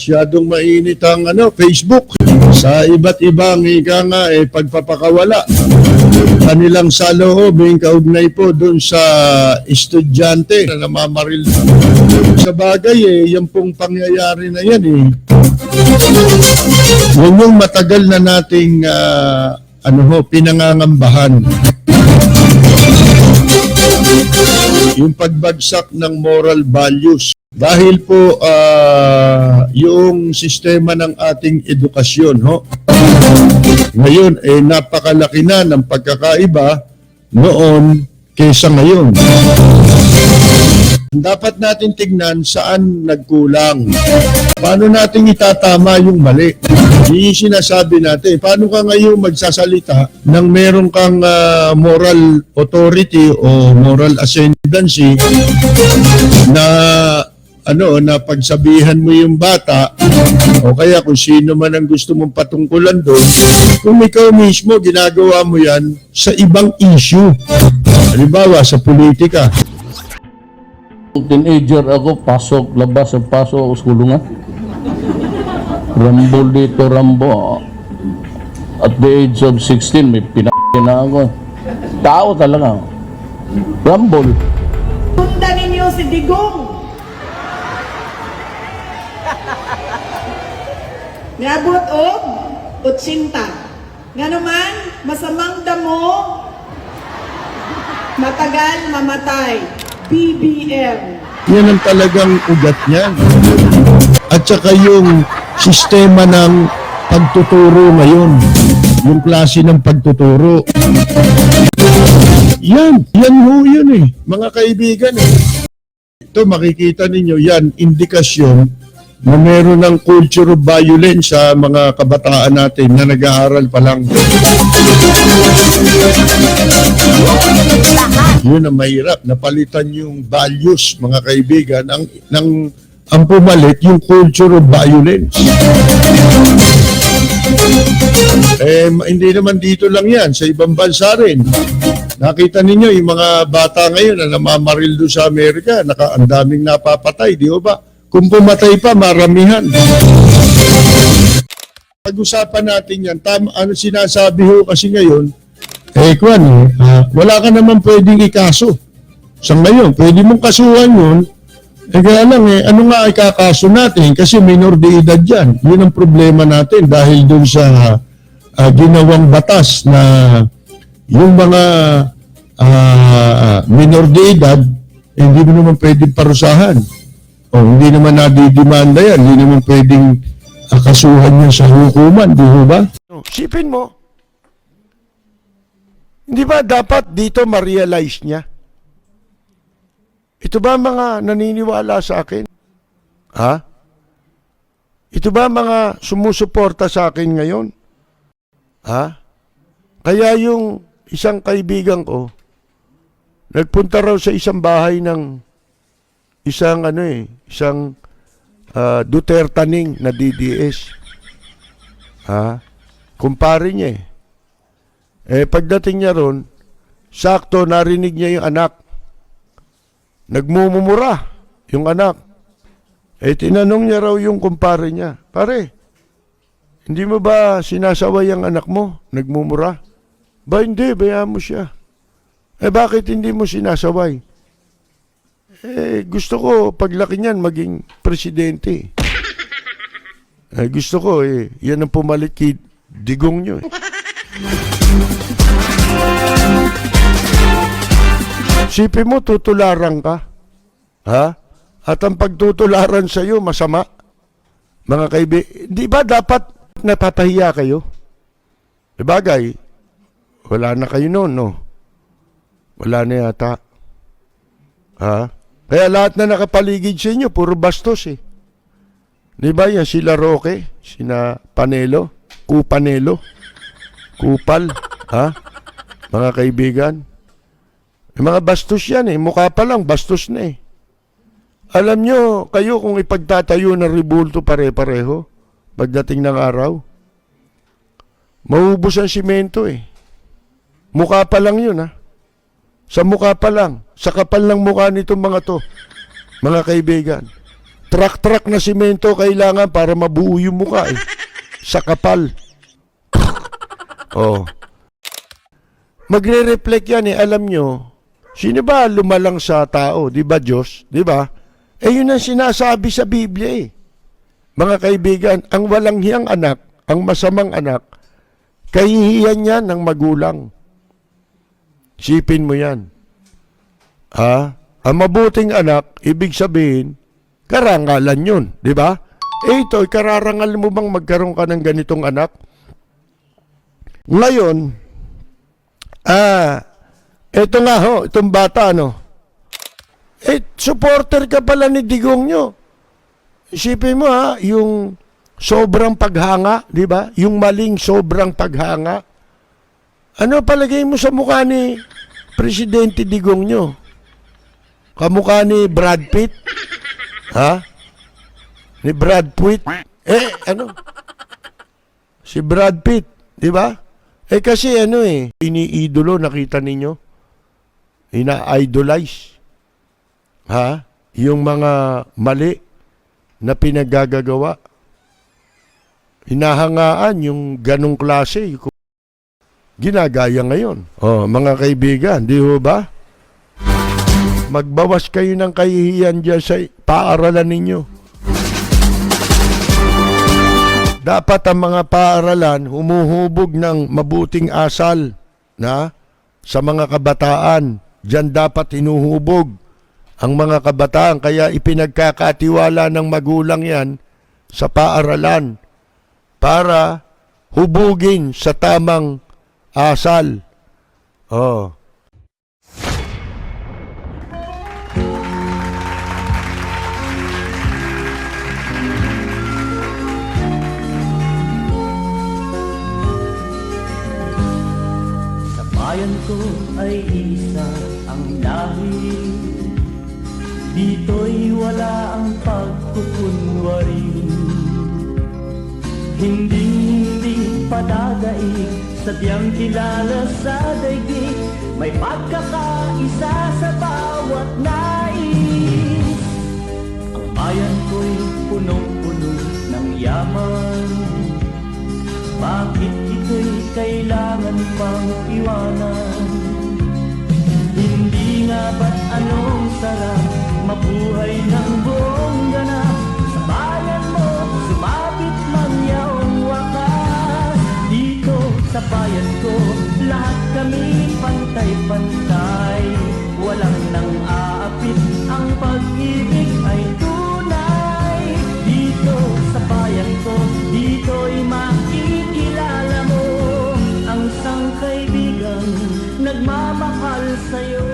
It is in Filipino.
masyadong mainit ang Facebook. Sa iba't ibang ika nga, pagpapakawala. Kanilang saloobin kaugnay po doon sa estudyante na namamaril. Sa bagay, yan pong pangyayari na yan Yan yung matagal na nating pinangangambahan. Yung pagbagsak ng moral values. Dahil po yung sistema ng ating edukasyon, ngayon napakalaki na ng pagkakaiba noon kaysa ngayon. Dapat natin tignan saan nagkulang. Paano natin itatama yung mali? Yung sinasabi natin, paano ka ngayon magsasalita nang meron kang moral authority o moral ascendancy na na pagsabihan mo yung bata o kaya kung sino man ang gusto mong patungkulan doon, kung ikaw mismo ginagawa mo yan sa ibang issue. Halimbawa, sa politika. Teenager ako, pasok, labas, pasok ako sa kulungan. Rambo dito, Rambo. At the age of 16, may na ako. Tao talaga. Rambo. Punta ninyo si Digong. Niabot og 80. Nga naman, masamang damo, matagal mamatay. BBM. Yan ang talagang ugat niyan. At saka yung sistema ng pagtuturo ngayon. Yung klase ng pagtuturo. Yan mga kaibigan Ito makikita ninyo yan, indikasyon na meron ng culture of violence sa mga kabataan natin na nag-aaral pa lang. Yun ang mahirap. Napalitan yung values, mga kaibigan. Ang pumalit, yung culture of violence. Hindi naman dito lang yan. Sa ibang bansa rin. Nakita ninyo, yung mga bata ngayon na namamaril doon sa Amerika, ang daming napapatay, di ba? Kung pumatay pa, maramihan. Pag-usapan natin yan, sinasabi ho kasi ngayon, wala ka naman pwedeng ikaso. Sa ngayon, pwede mong kasuhan yun, kaya lang ano nga ikakaso natin? Kasi minor de edad yan. Yun ang problema natin dahil dun sa ginawang batas na yung mga minor de edad, hindi mo naman pwedeng parusahan. Hindi naman nadidemanda yan. Hindi naman pwedeng kasuhan yan sa hukuman. Di ba? Sipin mo, hindi ba dapat dito ma-realize niya? Ito ba mga naniniwala sa akin? Ha? Ito ba mga sumusuporta sa akin ngayon? Ha? Kaya yung isang kaibigan ko, nagpunta raw sa isang bahay ng isang Dutertaning na DDS. Kumpare niya pagdating niya ron, sakto narinig niya yung anak. Nagmumura yung anak. Tinanong niya raw yung kumpare niya, pare, hindi mo ba sinasaway ang anak mo? Nagmumura? Ba hindi, bayaan mo siya. Bakit hindi mo sinasaway? Gusto ko paglaki niyan maging presidente. Gusto ko yan ang pumalit kay Digong nyo. Sipin mo, tutularan ka. Ha? At ang pagtutularan sa iyo masama. Mga kaibigan, di ba dapat napapahiya kayo? Bagay, wala na kayo noon, no? Wala na yata. Ha? Kaya lahat na nakapaligid sa inyo, puro bastos Di ba yan? Sila Roque, sina Panelo, Kupanelo, Kupal, ha? Mga kaibigan. Mga bastos yan Mukha pa lang, bastos na Alam nyo, kayo kung ipagtatayo ng rebulto pare-pareho, pagdating ng araw, maubos ang simento Mukha pa lang yun, ha? Sa mukha pa lang, sa kapal ng mukha nitong mga to, mga kaibigan. Truck-truck na simento kailangan para mabuo yung mukha eh. Sa kapal. Oh. Magre-reflect yan eh. Alam nyo, sino ba lumalang sa tao? Di ba Diyos? Di ba? Eh yun ang sinasabi sa Biblia eh. Mga kaibigan, ang walang hiyang anak, ang masamang anak, kahihiyan yan ng magulang. Sipin mo yan. Ha? Ang mabuting anak, ibig sabihin, karangalan yun, di ba? Eh ito, kararangal mo bang magkaroon ka ng ganitong anak? Ngayon, eto nga ho, itong bata, no? Eh, supporter ka pala ni Digong nyo. Isipin mo ha, yung sobrang paghanga, di ba? Yung maling sobrang paghanga. Ano palagay mo sa mukha ni Presidente Digong nyo? Kamukha ni Brad Pitt? Ha? Ni Brad Pitt? Ano? Si Brad Pitt, di ba? Kasi ano iniidolo, nakita ninyo? Ina-idolize. Ha? Yung mga mali na pinaggagawa. Hinahangaan yung ganong klase. Ginagaya ngayon. Oh, mga kaibigan, di ho ba? Magbawas kayo ng kahihiyan dyan sa paaralan ninyo. Dapat ang mga paaralan humuhubog ng mabuting asal na sa mga kabataan. Diyan dapat hinuhubog ang mga kabataan. Kaya ipinagkakatiwala ng magulang yan sa paaralan para hubugin sa tamang asal. Oh. Bayan ko ay isa ang lahi, dito'y wala ang pagkukunwari. Hindi padadaig, sadyang kilala sa daigdig, may pagkakaisa sa bawat nais. Ang bayan ko'y punong-puno ng yaman, bakit ito'y kailangan pang iwanan? Hindi nga ba't anong sarap mabuhay ng buong ganap? Sa bayan mo, sumapit man yaong wakas. Dito sa bayan ko, lahat kami pantay-pantay. Walang nang aapit, ang pag-ibig ay tunay. Dito sa bayan ko, dito'y makikilala mo ang isang kaibigang nagmamahal sa'yo.